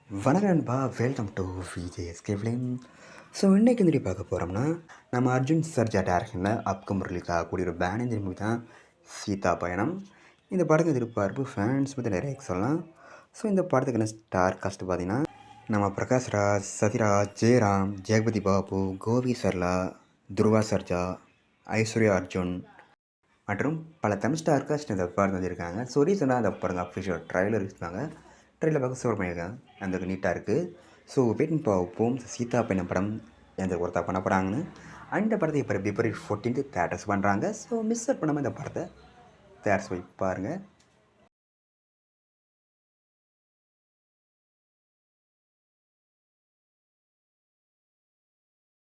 வணக்கம் நண்பா, welcome to VJSK film. So இன்றைக்கி வந்து பார்க்க போகிறோம்னா, நம்ம அர்ஜுன் சர்ஜா டேரக்ஷனில் அப்கம் ரிலீஸ் ஆகக்கூடிய ஒரு பேனஞ்சர் மூவி தான் சீதா பயணம். இந்த படத்துக்கு எதிர்பார்ப்பு ஃபேன்ஸ் பற்றி நிறைய சொல்லலாம். ஸோ இந்த படத்துக்கு என்ன ஸ்டார் காஸ்ட் பார்த்தீங்கன்னா, நம்ம பிரகாஷ் ராஜ், சத்யராஜ், ஜெயராம், ஜெகபதி பாபு, கோவி சர்லா, துருவா சர்ஜா, ஐஸ்வர்யா அர்ஜுன் மற்றும் பல தமிழ் ஸ்டார் காஸ்ட் இந்த படம் வந்திருக்காங்க. ஸோ ரீசெண்டாக அந்த படம் அஃபிஷியல் ட்ரைலர் இருக்காங்க. ட்ரெயிலில் பார்க்க சூப்பர் பண்ணியிருக்காங்க. அந்த நீட்டாக இருக்குது. ஸோ வெயிட் பார்ப்போம் சீதா பயணம் படம் எந்த ஒருத்தா பண்ண போகிறாங்கன்னு. அந்த படத்தை இப்போ February 14 தேட்டர்ஸ் பண்ணுறாங்க. ஸோ மிஸ் அவுட் பண்ணாமல் இந்த படத்தை தேட்டர்ஸ் போய் பாருங்கள்.